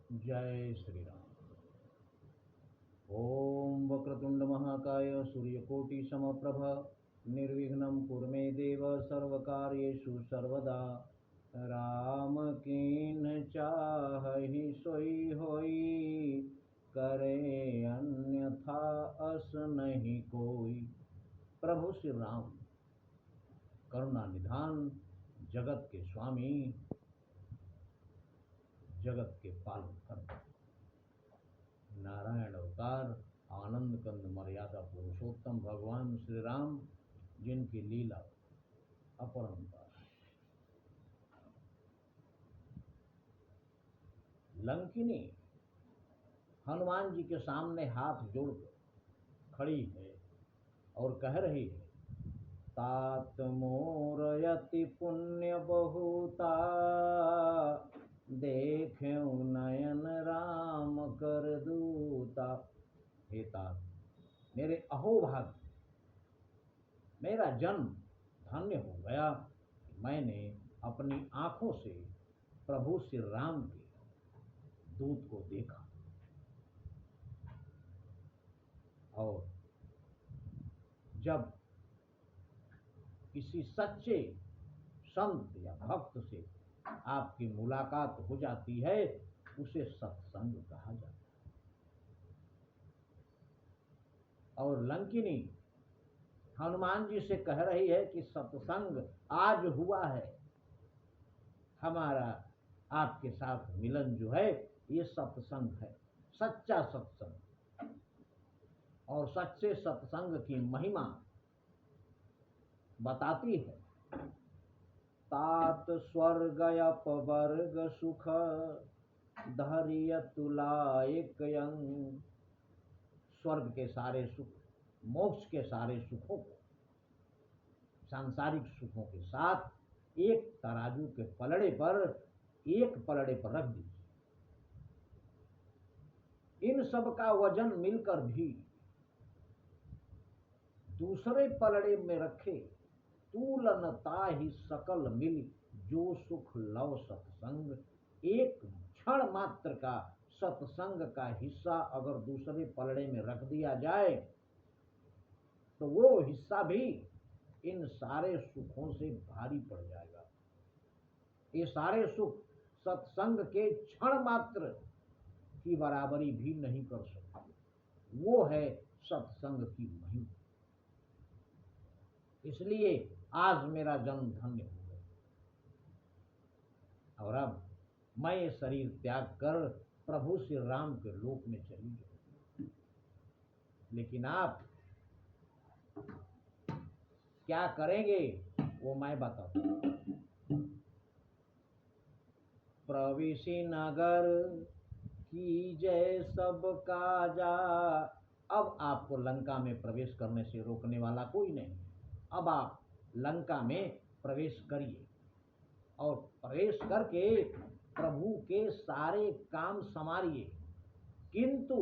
जय श्री राम। ओम वक्रतुंड महाकाय सूर्यकोटि समप्रभ निर्विघ्नं कुरु मे देव सर्वकार्येषु सर्वदा। राम कीन चाहि सोई होई, करे अन्यथा अस नहीं कोई। प्रभु श्री राम करुणा निधान, जगत के स्वामी, जगत के पालन करता, नारायण अवतार, आनंद कंद मर्यादा पुरुषोत्तम भगवान श्री राम, जिनकी लीला अपरंपार है। लंकिनी हनुमान जी के सामने हाथ जोड़कर खड़ी है और कह रही है, तात मोर यति पुण्य बहुता, देखें नयन राम कर दूता। हे तात, मेरे अहोभाग्य, मेरा जन्म धन्य हो गया। मैंने अपनी आंखों से प्रभु श्री राम के दूत को देखा और जब किसी सच्चे संत या भक्त से आपकी मुलाकात हो जाती है, उसे सत्संग कहा जाता है। और लंकिनी हनुमान जी से कह रही है कि सत्संग आज हुआ है, हमारा आपके साथ मिलन जो है ये सत्संग है, सच्चा सत्संग। और सच्चे सत्संग की महिमा बताती है, तात स्वर्ग अपवर्ग सुख, धैर्य तुला एक अंग। स्वर्ग के सारे सुख, मोक्ष के सारे सुखों को सांसारिक सुखों के साथ एक तराजू के पलड़े पर, एक पलड़े पर रख दीजिए। इन सब का वजन मिलकर भी दूसरे पलड़े में रखे, तूलनता ही सकल मिली, जो सुख लव सत्संग। एक क्षण मात्र का सत्संग का हिस्सा अगर दूसरे पलड़े में रख दिया जाए तो वो हिस्सा भी इन सारे सुखों से भारी पड़ जाएगा। ये सारे सुख सत्संग के क्षण मात्र की बराबरी भी नहीं कर सकते। वो है सत्संग की महिमा। इसलिए आज मेरा जन्म धन्य हो गया और अब मैं ये शरीर त्याग कर प्रभु श्री राम के लोक में चली गई। लेकिन आप क्या करेंगे वो मैं बताता हूं। प्रविशि नगर की जय सब काजा। अब आपको लंका में प्रवेश करने से रोकने वाला कोई नहीं। अब आप लंका में प्रवेश करिए और प्रवेश करके प्रभु के सारे काम संवारिए। किंतु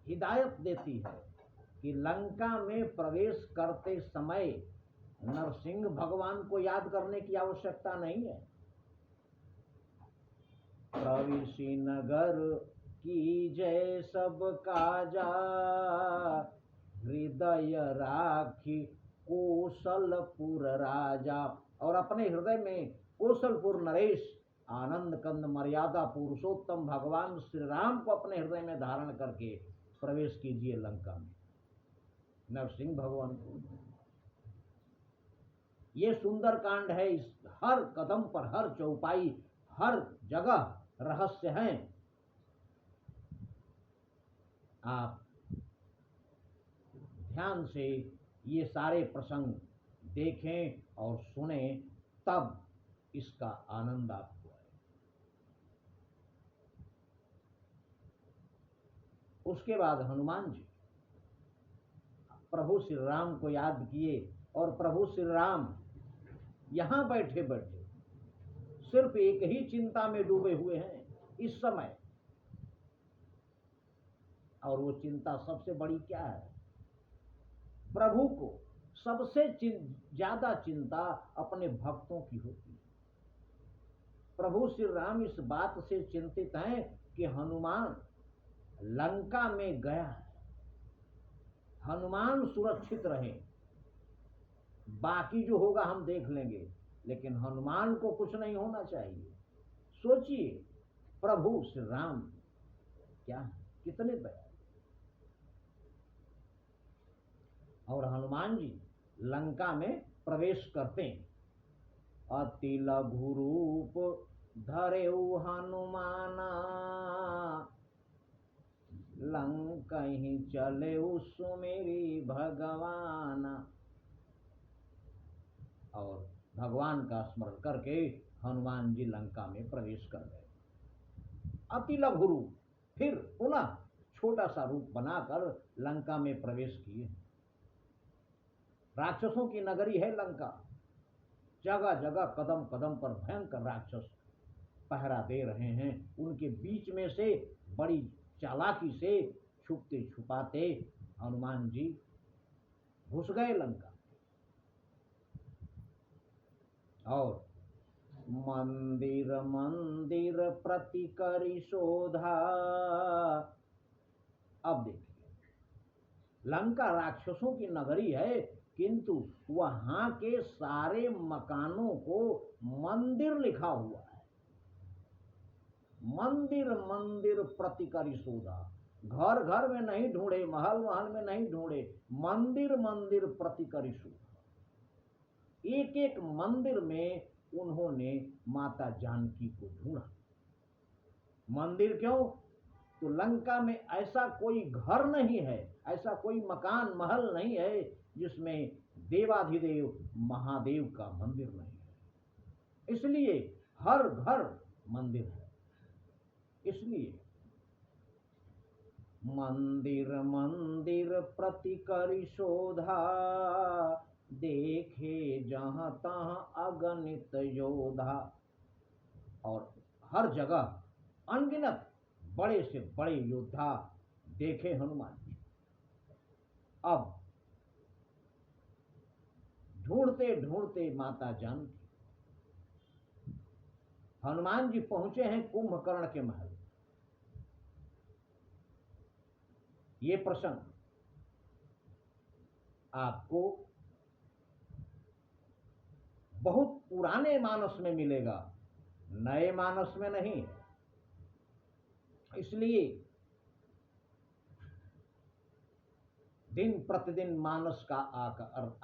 हिदायत देती है कि लंका में प्रवेश करते समय नरसिंह भगवान को याद करने की आवश्यकता नहीं है। प्रविशि नगर की जय सब काजा, हृदय राखी कौशलपुर राजा। और अपने हृदय में कौशलपुर नरेश, आनंद कंद मर्यादा पुरुषोत्तम भगवान श्री राम को अपने हृदय में धारण करके प्रवेश कीजिए लंका में, नरसिंह भगवान को। ये सुंदर कांड है। इस हर कदम पर, हर चौपाई, हर जगह रहस्य हैं। आप ध्यान से ये सारे प्रसंग देखें और सुने, तब इसका आनंद आपको आए। उसके बाद हनुमान जी प्रभु श्री राम को याद किए और प्रभु श्री राम यहां बैठे बैठे सिर्फ एक ही चिंता में डूबे हुए हैं इस समय। और वो चिंता सबसे बड़ी क्या है? प्रभु को सबसे ज्यादा चिंता अपने भक्तों की होती है। प्रभु श्री राम इस बात से चिंतित हैं कि हनुमान लंका में गया है, हनुमान सुरक्षित रहे, बाकी जो होगा हम देख लेंगे, लेकिन हनुमान को कुछ नहीं होना चाहिए। सोचिए प्रभु श्री राम क्या है, कितने दयालु। और हनुमान जी लंका में प्रवेश करते हैं। अति लघु रूप धरेउ हनुमाना, लंकहि चलेउ सुमिरि भगवाना। और भगवान का स्मरण करके हनुमान जी लंका में प्रवेश कर गए। अति लघु रूप, फिर पुनः छोटा सा रूप बनाकर लंका में प्रवेश किए। राक्षसों की नगरी है लंका, जगह जगह कदम कदम पर भयंकर राक्षस पहरा दे रहे हैं। उनके बीच में से बड़ी चालाकी से छुपते छुपाते हनुमान जी घुस गए लंका। और मंदिर मंदिर प्रति करी शोधा। अब देखिए, लंका राक्षसों की नगरी है, किंतु वहां के सारे मकानों को मंदिर लिखा हुआ है। मंदिर मंदिर प्रति करी शोधा। घर घर में नहीं ढूंढे, महल महल में नहीं ढूंढे, मंदिर मंदिर प्रति करी शोधा। एक एक मंदिर में उन्होंने माता जानकी को ढूंढा। मंदिर क्यों? तो लंका में ऐसा कोई घर नहीं है, ऐसा कोई मकान महल नहीं है जिसमें देवाधिदेव महादेव का मंदिर नहीं है। इसलिए हर घर मंदिर है। इसलिए मंदिर मंदिर प्रति करी शोधा, देखे जहां तहां अगणित योधा। और हर जगह अनगिनत बड़े से बड़े योद्धा देखे हनुमान जी। अब ढूंढते ढूंढते माता जानकी, हनुमान जी पहुंचे हैं कुंभकर्ण के महल। ये प्रसंग आपको बहुत पुराने मानस में मिलेगा, नए मानस में नहीं। इसलिए दिन प्रतिदिन मानस का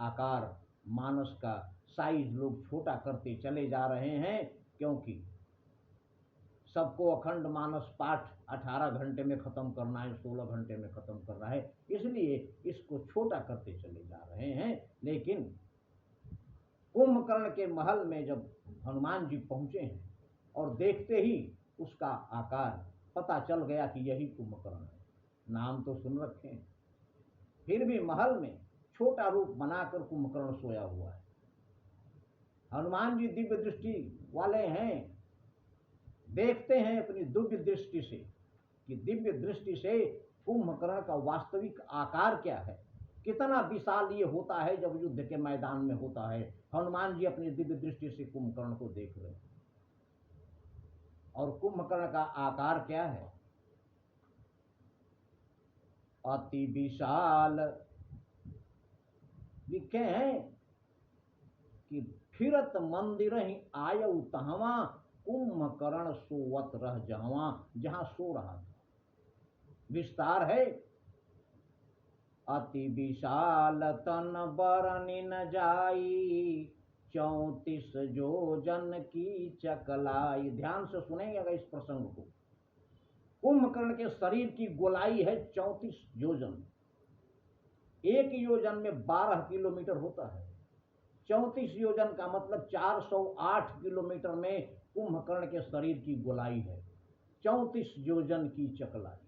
आकार, मानस का साइज लोग छोटा करते चले जा रहे हैं, क्योंकि सबको अखंड मानस पाठ 18 घंटे में खत्म करना है, 16 घंटे में खत्म करना है, इसलिए इसको छोटा करते चले जा रहे हैं। लेकिन कुंभकर्ण के महल में जब हनुमान जी पहुंचे हैं और देखते ही उसका आकार पता चल गया कि यही कुंभकर्ण है। नाम तो सुन रखे हैं, फिर भी महल में छोटा रूप बनाकर कुंभकर्ण सोया हुआ है। हनुमान जी दिव्य दृष्टि वाले हैं, देखते हैं अपनी दिव्य दृष्टि से कि दिव्य दृष्टि से कुंभकर्ण का वास्तविक आकार क्या है, कितना विशाल ये होता है जब युद्ध के मैदान में होता है। हनुमान जी अपनी दिव्य दृष्टि से कुंभकर्ण को देख रहे हैं। और कुंभकर्ण का आकार क्या है? अति विशाल। लिखे हैं कि फिरत मंदिर ही आयु तहवा, कुंभकर्ण सोवत रह जहवा। जहां सो रहा था, विस्तार है। अति विशाल तन बरनि न जाई, 34 जोजन की चकलाई। ध्यान से सुनेंगे इस प्रसंग को। कुंभकर्ण के शरीर की गोलाई है 34 योजन। एक योजन में 12 किलोमीटर होता है। 34 योजन का मतलब 408 किलोमीटर में कुंभकर्ण के शरीर की गोलाई है। 34 योजन की चकलाई।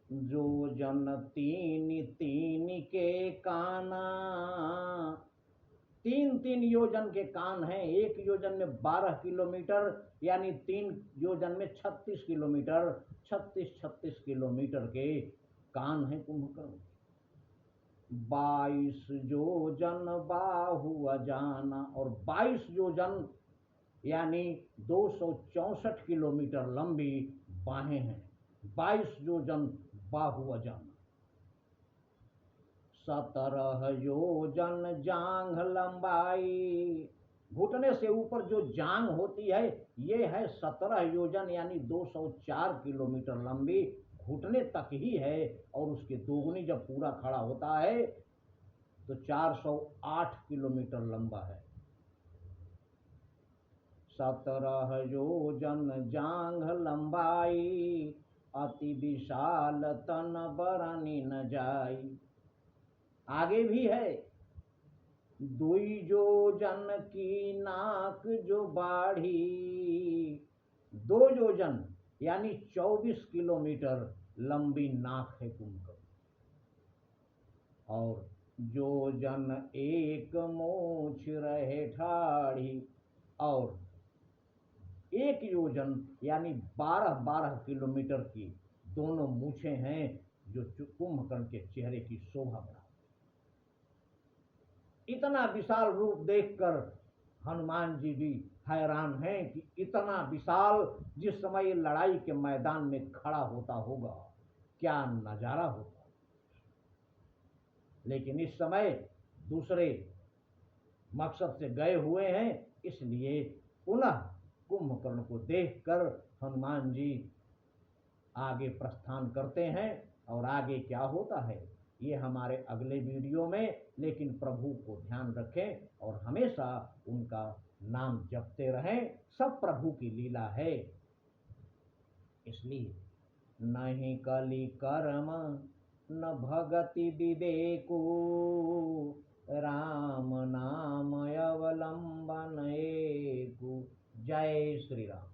योजन 3 3 के काना, 3 योजन के कान हैं। एक योजन में 12 किलोमीटर, यानी 3 योजन में 36 किलोमीटर। 36 किलोमीटर के कान हैं कुंभकर्ण। 22 योजन बाहु अजाना, और 22 योजन यानी 264 किलोमीटर लंबी बाहें हैं। 22 योजन बाहु अजाना। 17 योजन जांघ लंबाई, घुटने से ऊपर जो जांग होती है ये है 17 योजन यानी 204 किलोमीटर लंबी, घुटने तक ही है। और उसके दोगुनी जब पूरा खड़ा होता है तो 408 किलोमीटर लंबा है। 17 योजन जांघ लंबाई, अति विशाल तन बरनी न जाई। आगे भी है, 2 योजन की नाक जो बाढ़ी, 2 योजन यानी 24 किलोमीटर लंबी नाक है कुंभकर्ण। और योजन एक मूछ रहे ठाढ़ी, और 1 योजन यानी 12-12 किलोमीटर की दोनों मूछें हैं जो कुंभकर्ण के चेहरे की शोभा बढ़ाती। इतना विशाल रूप देखकर हनुमान जी भी हैरान हैं कि इतना विशाल जिस समय लड़ाई के मैदान में खड़ा होता होगा क्या नजारा होता। लेकिन इस समय दूसरे मकसद से गए हुए हैं, इसलिए पुनः कुंभकर्ण को देखकर हनुमान जी आगे प्रस्थान करते हैं। और आगे क्या होता है ये हमारे अगले वीडियो में, लेकिन प्रभु को ध्यान रखें और हमेशा उनका नाम जपते रहें। सब प्रभु की लीला है। इसलिए नहीं कली कर्म न भगति विवेकु, राम नाम अवलंबन एकु। जय श्री राम।